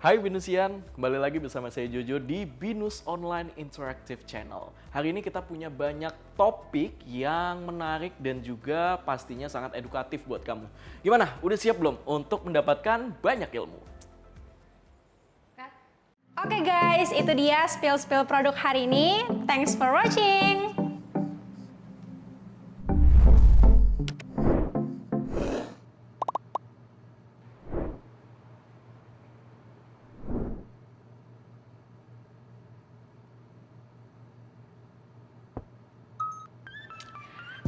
Hai Binusian, kembali lagi bersama saya Jojo di Binus Online Interactive Channel. Hari ini kita punya banyak topik yang menarik dan juga pastinya sangat edukatif buat kamu. Gimana? Udah siap belum untuk mendapatkan banyak ilmu? Oke guys, itu dia spill produk hari ini. Thanks for watching.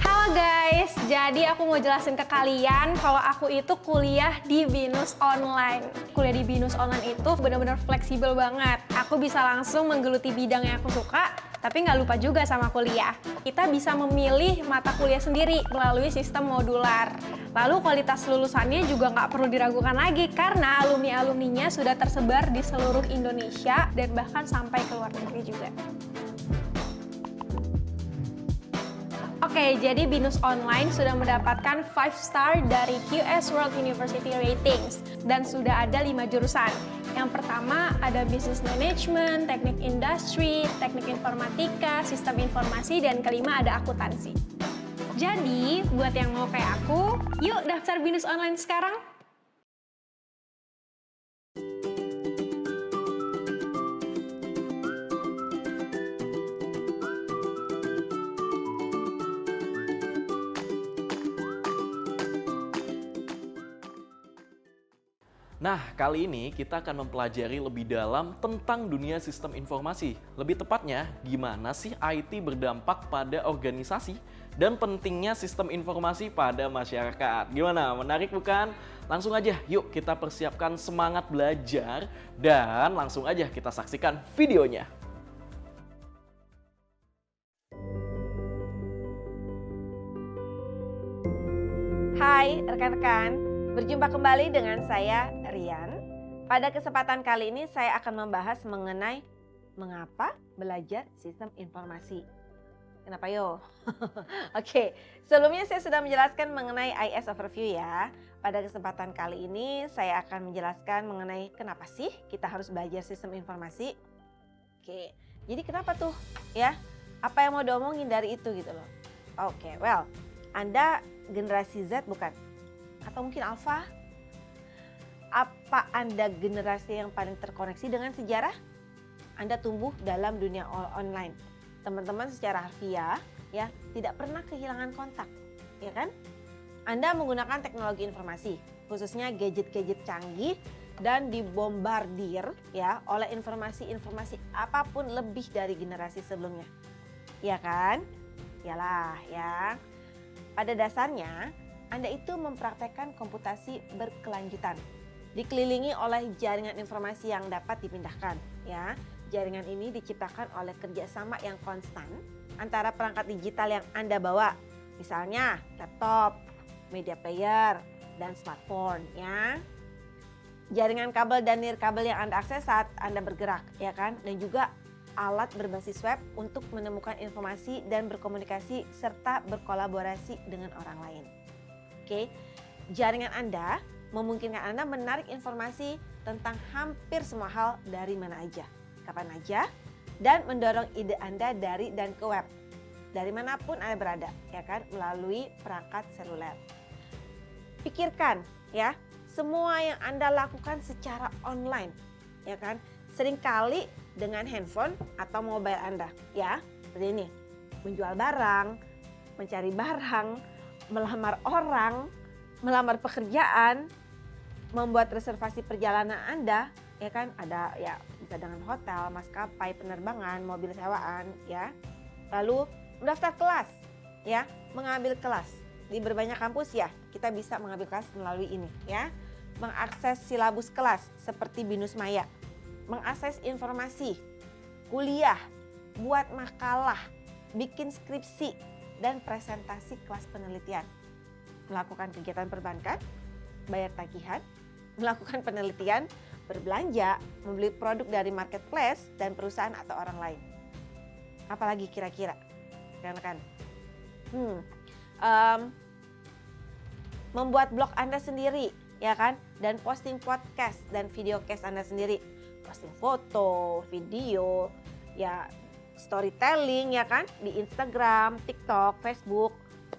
Halo guys, jadi aku mau jelasin ke kalian kalau aku itu kuliah di Binus Online. Kuliah di Binus Online itu benar-benar fleksibel banget. Aku bisa langsung menggeluti bidang yang aku suka, tapi nggak lupa juga sama kuliah. Kita bisa memilih mata kuliah sendiri melalui sistem modular. Lalu kualitas lulusannya juga nggak perlu diragukan lagi karena alumni-alumninya sudah tersebar di seluruh Indonesia dan bahkan sampai ke luar negeri juga. Oke, jadi Binus Online sudah mendapatkan 5 star dari QS World University Ratings dan sudah ada 5 jurusan. Yang pertama ada Business Management, Teknik Industri, Teknik Informatika, Sistem Informasi, dan kelima ada Akuntansi. Jadi, buat yang mau kayak aku, yuk daftar Binus Online sekarang. Nah, kali ini kita akan mempelajari lebih dalam tentang dunia sistem informasi. Lebih tepatnya, gimana sih IT berdampak pada organisasi dan pentingnya sistem informasi pada masyarakat. Gimana? Menarik bukan? Langsung aja, yuk kita persiapkan semangat belajar dan langsung aja kita saksikan videonya. Hai rekan-rekan, berjumpa kembali dengan saya Rian. Pada kesempatan kali ini saya akan membahas mengenai mengapa belajar sistem informasi. Kenapa yo? Oke, sebelumnya saya sudah menjelaskan mengenai IS Overview ya. Pada kesempatan kali ini saya akan menjelaskan mengenai kenapa sih kita harus belajar sistem informasi. Oke, jadi kenapa tuh ya? Apa yang mau diomongin dari itu gitu loh. Oke, well, Anda generasi Z bukan? Atau mungkin Alpha? Apa Anda generasi yang paling terkoneksi dengan sejarah? Anda tumbuh dalam dunia online. Teman-teman secara harfiah ya tidak pernah kehilangan kontak, ya kan? Anda menggunakan teknologi informasi, khususnya gadget-gadget canggih dan dibombardir ya oleh informasi-informasi apapun lebih dari generasi sebelumnya. Ya kan? Yalah ya. Pada dasarnya Anda itu mempraktekkan komputasi berkelanjutan, dikelilingi oleh jaringan informasi yang dapat dipindahkan. Ya, jaringan ini diciptakan oleh kerjasama yang konstan antara perangkat digital yang Anda bawa, misalnya laptop, media player, dan smartphone. Ya, jaringan kabel dan nirkabel yang Anda akses saat Anda bergerak, ya kan, dan juga alat berbasis web untuk menemukan informasi dan berkomunikasi serta berkolaborasi dengan orang lain. Oke, jaringan Anda memungkinkan Anda menarik informasi tentang hampir semua hal dari mana aja, kapan aja, dan mendorong ide Anda dari dan ke web, dari manapun Anda berada, ya kan, melalui perangkat seluler. Pikirkan ya, semua yang Anda lakukan secara online, ya kan, seringkali dengan handphone atau mobile Anda, ya, seperti ini, menjual barang, mencari barang, melamar orang, melamar pekerjaan, membuat reservasi perjalanan Anda, ya kan, ada ya bisa dengan hotel, maskapai, penerbangan, mobil sewaan, ya. Lalu mendaftar kelas, ya, mengambil kelas di berbanyak kampus ya, kita bisa mengambil kelas melalui ini, ya. Mengakses silabus kelas seperti Binus Maya, mengakses informasi, kuliah, buat makalah, bikin skripsi, dan presentasi kelas penelitian, melakukan kegiatan perbankan, bayar tagihan, melakukan penelitian, berbelanja, membeli produk dari marketplace dan perusahaan atau orang lain. Apalagi kira-kira, rekan-rekan? Membuat blog Anda sendiri, ya kan? Dan posting podcast dan videocast Anda sendiri. Posting foto, video, ya storytelling ya kan? Di Instagram, TikTok, Facebook.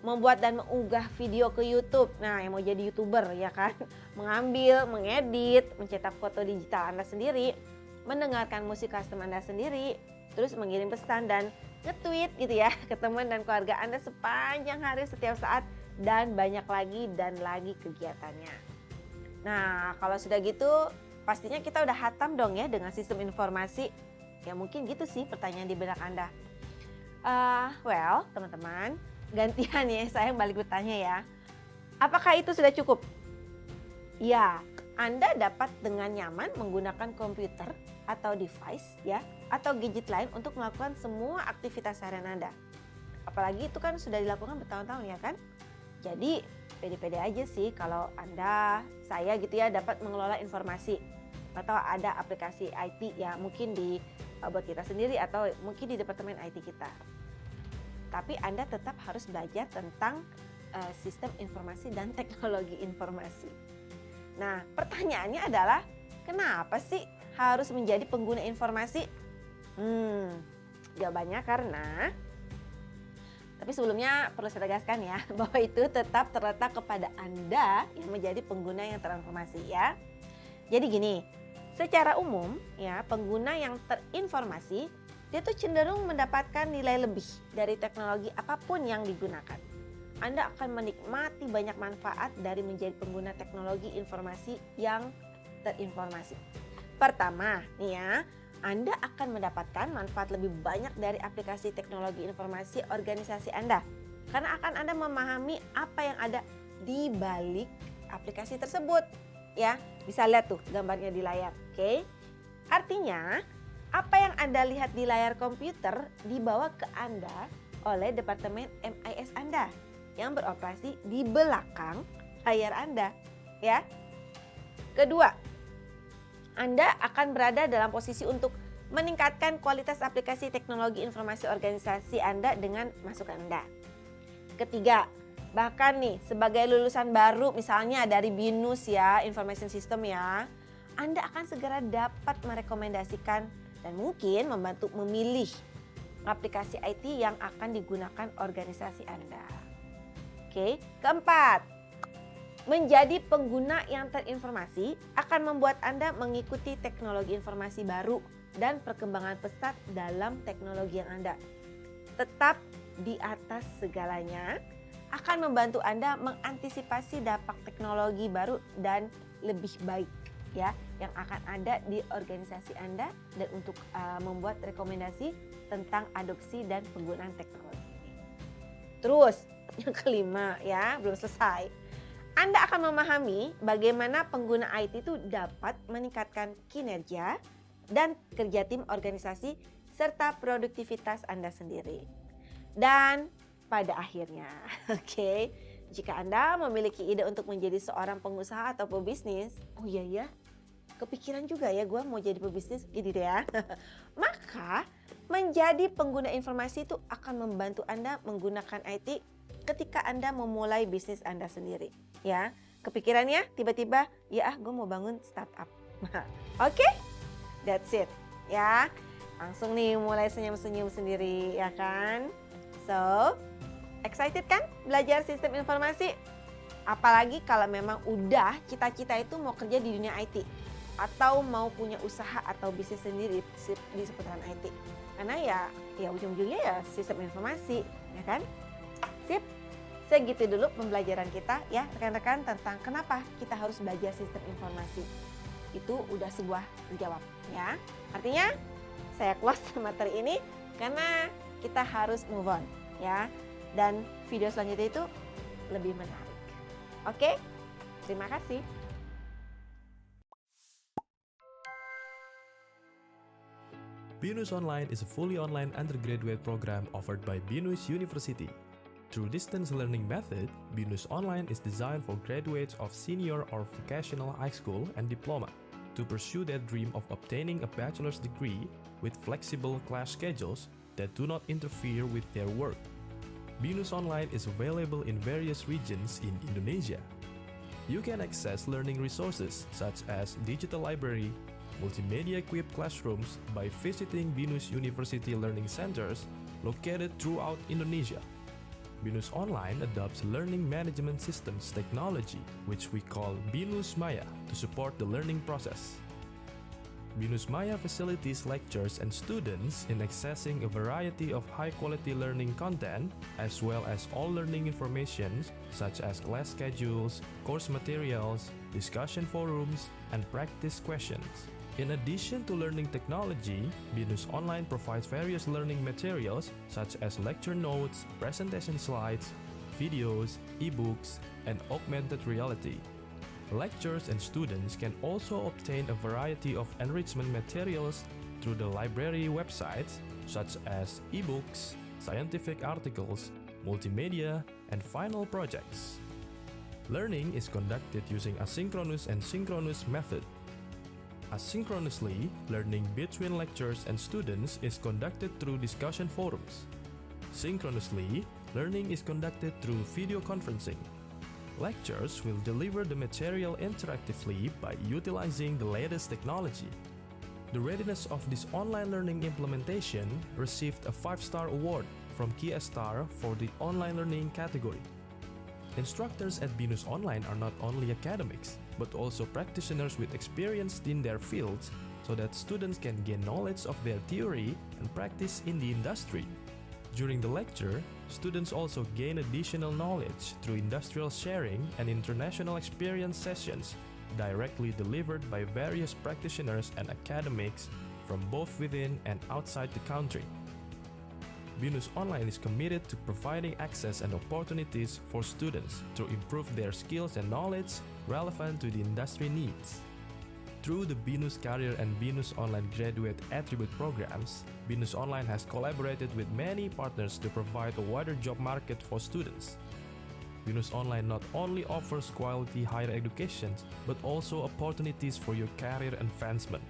Membuat dan mengunggah video ke YouTube. Nah, yang mau jadi YouTuber ya kan? Mengambil, mengedit, mencetak foto digital Anda sendiri, mendengarkan musik custom Anda sendiri, terus mengirim pesan dan nge-tweet gitu ya ke teman dan keluarga Anda sepanjang hari setiap saat, dan banyak lagi kegiatannya. Nah, kalau sudah gitu pastinya kita udah hatam dong ya dengan sistem informasi. Ya mungkin gitu sih pertanyaan di benak Anda. Well, teman-teman, gantian ya saya balik bertanya ya. Apakah itu sudah cukup? Ya, Anda dapat dengan nyaman menggunakan komputer atau device ya, atau gadget lain untuk melakukan semua aktivitas harian Anda. Apalagi itu kan sudah dilakukan bertahun-tahun ya kan? Jadi pede-pede aja sih kalau Anda, saya gitu ya, dapat mengelola informasi. Atau ada aplikasi IT ya mungkin buat kita sendiri atau mungkin di departemen IT kita. Tapi Anda tetap harus belajar tentang sistem informasi dan teknologi informasi. Nah, pertanyaannya adalah kenapa sih harus menjadi pengguna informasi? Jawabannya karena, tapi sebelumnya perlu saya tegaskan ya, bahwa itu tetap terletak kepada Anda yang menjadi pengguna yang terinformasi ya. Jadi gini, secara umum ya pengguna yang terinformasi dia tuh cenderung mendapatkan nilai lebih dari teknologi apapun yang digunakan. Anda akan menikmati banyak manfaat dari menjadi pengguna teknologi informasi yang terinformasi. Pertama, nih ya, Anda akan mendapatkan manfaat lebih banyak dari aplikasi teknologi informasi organisasi Anda. Karena akan Anda memahami apa yang ada di balik aplikasi tersebut. Ya, bisa lihat tuh gambarnya di layar, oke? Artinya, apa yang Anda lihat di layar komputer dibawa ke Anda oleh Departemen MIS Anda yang beroperasi di belakang layar Anda, ya. Kedua, Anda akan berada dalam posisi untuk meningkatkan kualitas aplikasi teknologi informasi organisasi Anda dengan masukan Anda. Ketiga, bahkan nih sebagai lulusan baru misalnya dari BINUS ya, Information System ya, Anda akan segera dapat merekomendasikan dan mungkin membantu memilih aplikasi IT yang akan digunakan organisasi Anda. Oke, keempat, menjadi pengguna yang terinformasi akan membuat Anda mengikuti teknologi informasi baru dan perkembangan pesat dalam teknologi yang Anda. Tetap di atas segalanya akan membantu Anda mengantisipasi dampak teknologi baru dan lebih baik ya yang akan ada di organisasi Anda dan untuk membuat rekomendasi tentang adopsi dan penggunaan teknologi ini. Terus yang kelima ya, belum selesai. Anda akan memahami bagaimana pengguna IT itu dapat meningkatkan kinerja dan kerja tim organisasi serta produktivitas Anda sendiri. Dan pada akhirnya, oke, jika Anda memiliki ide untuk menjadi seorang pengusaha atau pebisnis, oh iya ya, kepikiran juga ya gue mau jadi pebisnis, gini deh ya. Maka menjadi pengguna informasi itu akan membantu Anda menggunakan IT ketika Anda memulai bisnis Anda sendiri. Ya, kepikirannya tiba-tiba, ya gue mau bangun startup. Oke, that's it. Ya, langsung nih mulai senyum-senyum sendiri ya kan. So, excited kan belajar sistem informasi? Apalagi kalau memang udah cita-cita itu mau kerja di dunia IT atau mau punya usaha atau bisnis sendiri di seputaran IT. Karena ya ujung-ujungnya ya sistem informasi, ya kan? Sip. Segitu dulu pembelajaran kita ya rekan-rekan tentang kenapa kita harus belajar sistem informasi. Itu udah sebuah terjawab ya. Artinya saya close materi ini karena kita harus move on ya. Dan video selanjutnya itu lebih menarik. Oke, terima kasih. BINUS Online is a fully online undergraduate program offered by BINUS University. Through distance learning method, BINUS Online is designed for graduates of senior or vocational high school and diploma to pursue their dream of obtaining a bachelor's degree with flexible class schedules that do not interfere with their work. BINUS Online is available in various regions in Indonesia. You can access learning resources such as digital library, multimedia-equipped classrooms by visiting BINUS University Learning Centers located throughout Indonesia. BINUS Online adopts learning management systems technology, which we call BINUS Maya, to support the learning process. BINUS Maya facilitates lecturers and students in accessing a variety of high-quality learning content, as well as all learning information such as class schedules, course materials, discussion forums, and practice questions. In addition to learning technology, BINUS Online provides various learning materials such as lecture notes, presentation slides, videos, ebooks, and augmented reality. Lecturers and students can also obtain a variety of enrichment materials through the library websites such as ebooks, scientific articles, multimedia, and final projects. Learning is conducted using asynchronous and synchronous method. Asynchronously, learning between lecturers and students is conducted through discussion forums. Synchronously, learning is conducted through video conferencing. Lecturers will deliver the material interactively by utilizing the latest technology. The readiness of this online learning implementation received a 5-star award from Kiastar for the online learning category. Instructors at BINUS Online are not only academics, but also practitioners with experience in their fields, so that students can gain knowledge of their theory and practice in the industry. During the lecture, students also gain additional knowledge through industrial sharing and international experience sessions directly delivered by various practitioners and academics from both within and outside the country. BINUS Online is committed to providing access and opportunities for students to improve their skills and knowledge relevant to the industry needs. Through the BINUS Career and BINUS Online Graduate Attribute programs, BINUS Online has collaborated with many partners to provide a wider job market for students. BINUS Online not only offers quality higher education, but also opportunities for your career advancement.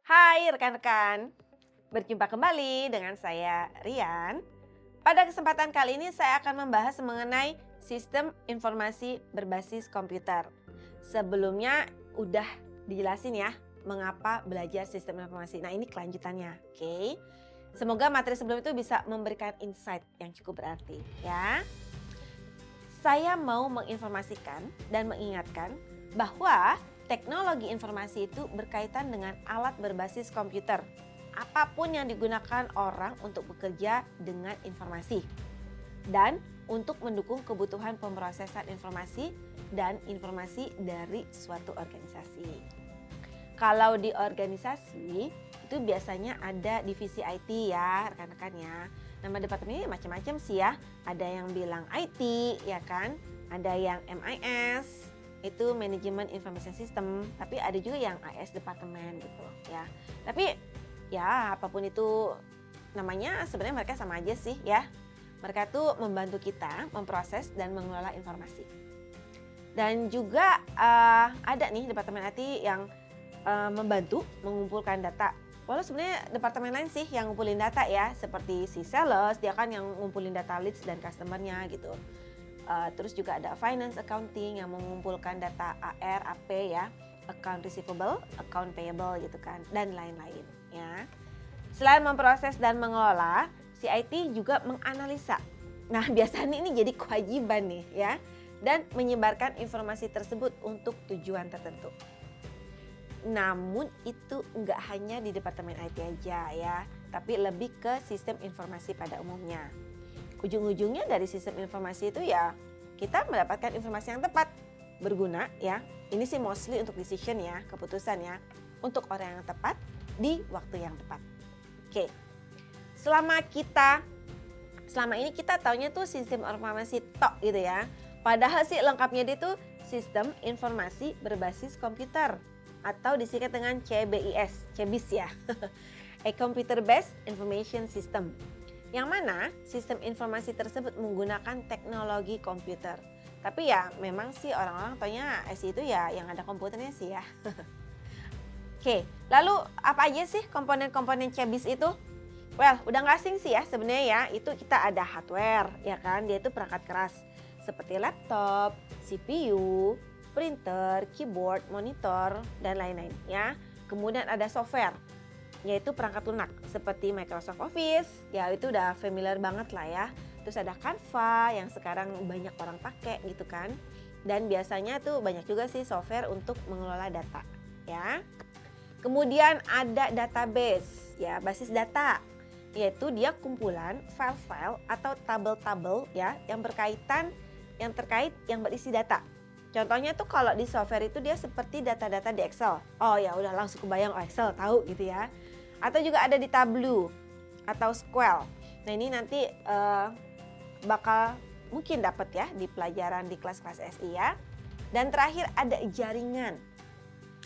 Hai rekan-rekan, berjumpa kembali dengan saya Rian. Pada kesempatan kali ini saya akan membahas mengenai sistem informasi berbasis komputer. Sebelumnya udah dijelasin ya mengapa belajar sistem informasi. Nah ini kelanjutannya, oke? Semoga materi sebelum itu bisa memberikan insight yang cukup berarti ya. Saya mau menginformasikan dan mengingatkan bahwa teknologi informasi itu berkaitan dengan alat berbasis komputer. Apapun yang digunakan orang untuk bekerja dengan informasi. Dan untuk mendukung kebutuhan pemrosesan informasi dan informasi dari suatu organisasi. Kalau di organisasi itu biasanya ada divisi IT ya rekan-rekan ya. Nama departemennya macam-macam sih ya. Ada yang bilang IT ya kan. Ada yang MIS. Itu manajemen information system, tapi ada juga yang AS departemen gitu ya. Tapi ya apapun itu namanya sebenarnya mereka sama aja sih ya. Mereka tuh membantu kita memproses dan mengelola informasi. Dan juga ada nih departemen IT yang membantu mengumpulkan data. Walau sebenarnya departemen lain sih yang ngumpulin data ya, seperti si sales dia kan yang ngumpulin data leads dan customernya gitu. Terus juga ada finance accounting yang mengumpulkan data AR, AP ya, account receivable, account payable gitu kan, dan lain-lain ya. Selain memproses dan mengelola, si IT juga menganalisa. Nah biasanya ini jadi kewajiban nih ya, dan menyebarkan informasi tersebut untuk tujuan tertentu. Namun itu nggak hanya di departemen IT aja ya, tapi lebih ke sistem informasi pada umumnya. Ujung-ujungnya dari sistem informasi itu ya kita mendapatkan informasi yang tepat, berguna ya. Ini sih mostly untuk decision ya, keputusan ya. Untuk orang yang tepat di waktu yang tepat. Oke, selama ini kita taunya tuh sistem informasi tok gitu ya. Padahal sih lengkapnya dia tuh sistem informasi berbasis komputer. Atau disingkat dengan CBIS ya. A Computer Based Information System. Yang mana sistem informasi tersebut menggunakan teknologi komputer. Tapi ya memang sih orang-orang taunya SI itu ya yang ada komputernya sih ya. Oke, lalu apa aja sih komponen-komponen CBIS itu? Well, udah nggak asing sih ya sebenarnya ya. Itu kita ada hardware, ya kan? Dia itu perangkat keras seperti laptop, CPU, printer, keyboard, monitor, dan lain-lain ya. Kemudian ada software, yaitu perangkat lunak seperti Microsoft Office, ya itu udah familiar banget lah ya. Terus ada Canva yang sekarang banyak orang pakai gitu kan. Dan biasanya tuh banyak juga sih software untuk mengelola data ya. Kemudian ada database ya, basis data, yaitu dia kumpulan file-file atau tabel-tabel ya yang terkait yang berisi data. Contohnya tuh kalau di software itu dia seperti data-data di Excel. Oh ya udah langsung kebayang Excel tahu gitu ya. Atau juga ada di Tableau atau SQL. Nah ini nanti bakal mungkin dapat ya di pelajaran di kelas-kelas SI ya. Dan terakhir ada jaringan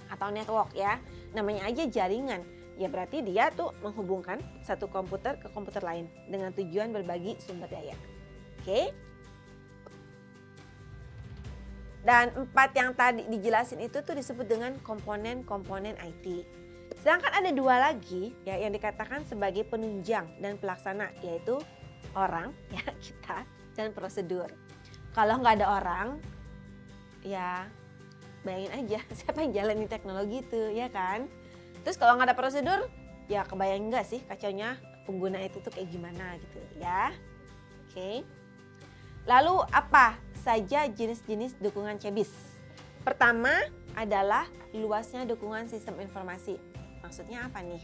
atau network ya. Namanya aja jaringan. Ya berarti dia tuh menghubungkan satu komputer ke komputer lain dengan tujuan berbagi sumber daya. Oke. Dan 4 yang tadi dijelasin itu tuh disebut dengan komponen-komponen IT. Sedangkan ada 2 lagi ya yang dikatakan sebagai penunjang dan pelaksana, yaitu orang ya kita dan prosedur. Kalau nggak ada orang ya bayangin aja siapa yang jalanin teknologi itu ya kan. Terus kalau nggak ada prosedur ya kebayang nggak sih kacaunya pengguna itu tuh kayak gimana gitu ya. Oke. Lalu apa saja jenis-jenis dukungan CBIS? Pertama adalah luasnya dukungan sistem informasi. Maksudnya apa nih?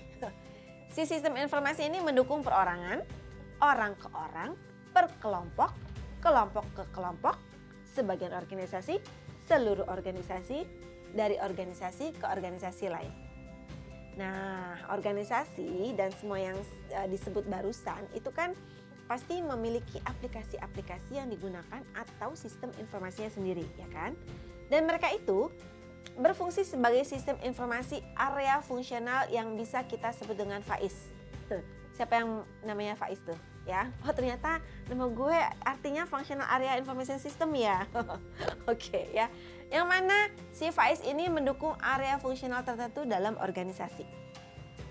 Si sistem informasi ini mendukung perorangan, orang ke orang, per kelompok, kelompok ke kelompok, sebagian organisasi, seluruh organisasi, dari organisasi ke organisasi lain. Nah, organisasi dan semua yang disebut barusan itu kan pasti memiliki aplikasi-aplikasi yang digunakan atau sistem informasinya sendiri, ya kan? Dan mereka itu berfungsi sebagai sistem informasi area fungsional yang bisa kita sebut dengan FAIS. Siapa yang namanya FAIS tuh? Ya, oh ternyata nama gue artinya Functional Area Information System ya. Oke ya. Yang mana si FAIS ini mendukung area fungsional tertentu dalam organisasi.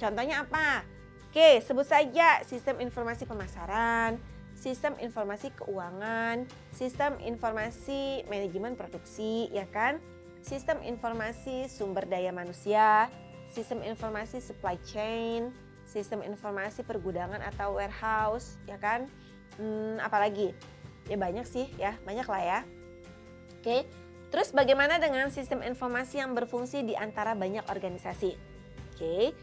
Contohnya apa? Oke, sebut saja sistem informasi pemasaran, sistem informasi keuangan, sistem informasi manajemen produksi, ya kan? Sistem informasi sumber daya manusia, sistem informasi supply chain, sistem informasi pergudangan atau warehouse, ya kan? Apalagi? Ya banyak sih ya, banyak lah ya. Oke, terus bagaimana dengan sistem informasi yang berfungsi di antara banyak organisasi? Oke,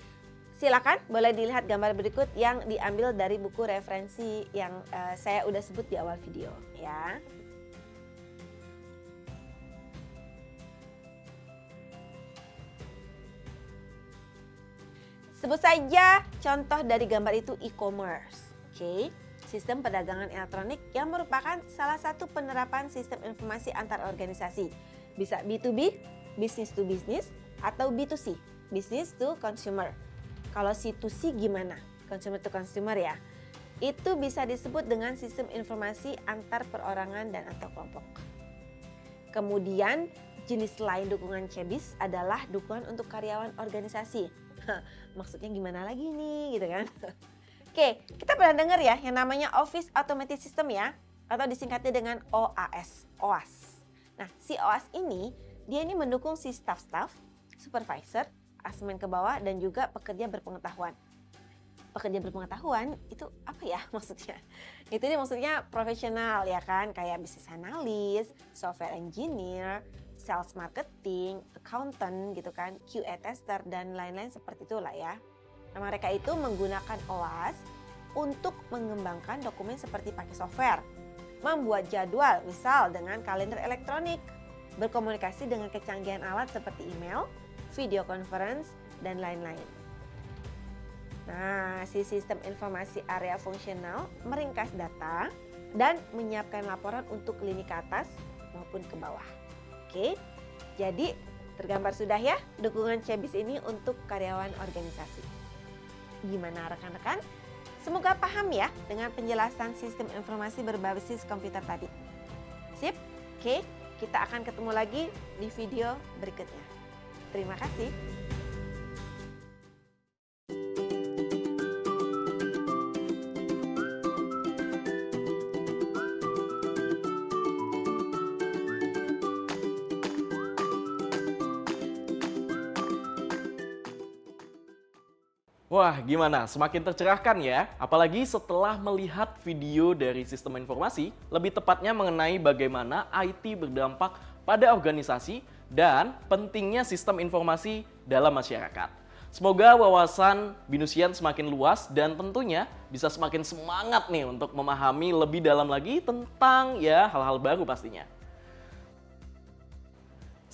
silakan boleh dilihat gambar berikut yang diambil dari buku referensi yang saya udah sebut di awal video ya. Sebut saja contoh dari gambar itu e-commerce. Oke, sistem perdagangan elektronik yang merupakan salah satu penerapan sistem informasi antar organisasi. Bisa B2B, business to business, atau B2C, business to consumer. Kalau C2C gimana? Consumer to consumer ya. Itu bisa disebut dengan sistem informasi antar perorangan dan antar kelompok. Kemudian jenis lain dukungan CBIS adalah dukungan untuk karyawan organisasi. Maksudnya gimana lagi nih gitu kan? Oke, kita pernah dengar ya yang namanya Office Automated System ya, atau disingkatnya dengan OAS, OAS. Nah, si OAS ini dia ini mendukung si staff-staff, supervisor, asesmen ke bawah dan juga pekerja berpengetahuan. Pekerja berpengetahuan itu apa ya maksudnya? Itu dia maksudnya profesional ya kan, kayak business analyst, software engineer, sales marketing, accountant gitu kan, QA tester dan lain-lain seperti itulah ya. Nah, mereka itu menggunakan OAS untuk mengembangkan dokumen seperti pakai software, membuat jadwal misal dengan kalender elektronik, berkomunikasi dengan kecanggihan alat seperti email, video conference, dan lain-lain. Nah, si sistem informasi area fungsional meringkas data dan menyiapkan laporan untuk lini ke atas maupun ke bawah. Oke, jadi tergambar sudah ya dukungan CBIS ini untuk karyawan organisasi. Gimana rekan-rekan? Semoga paham ya dengan penjelasan sistem informasi berbasis komputer tadi. Sip? Oke, kita akan ketemu lagi di video berikutnya. Terima kasih. Wah, gimana? Semakin tercerahkan ya? Apalagi setelah melihat video dari sistem informasi, lebih tepatnya mengenai bagaimana IT berdampak pada organisasi dan pentingnya sistem informasi dalam masyarakat. Semoga wawasan Binusian semakin luas dan tentunya bisa semakin semangat nih untuk memahami lebih dalam lagi tentang ya hal-hal baru pastinya.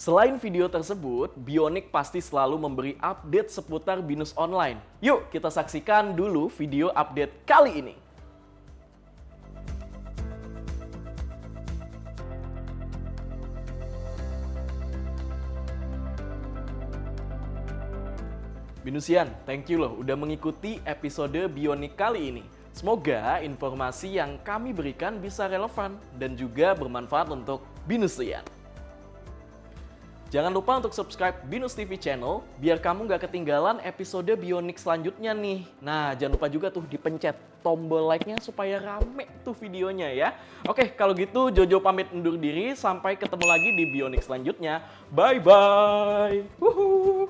Selain video tersebut, Bionic pasti selalu memberi update seputar Binus Online. Yuk kita saksikan dulu video update kali ini. Binusian, thank you loh udah mengikuti episode Bionic kali ini. Semoga informasi yang kami berikan bisa relevan dan juga bermanfaat untuk Binusian. Jangan lupa untuk subscribe Binus TV channel biar kamu gak ketinggalan episode Bionic selanjutnya nih. Nah, jangan lupa juga tuh dipencet tombol like-nya supaya rame tuh videonya ya. Oke, kalau gitu Jojo pamit undur diri. Sampai ketemu lagi di Bionic selanjutnya. Bye-bye. Wuhu.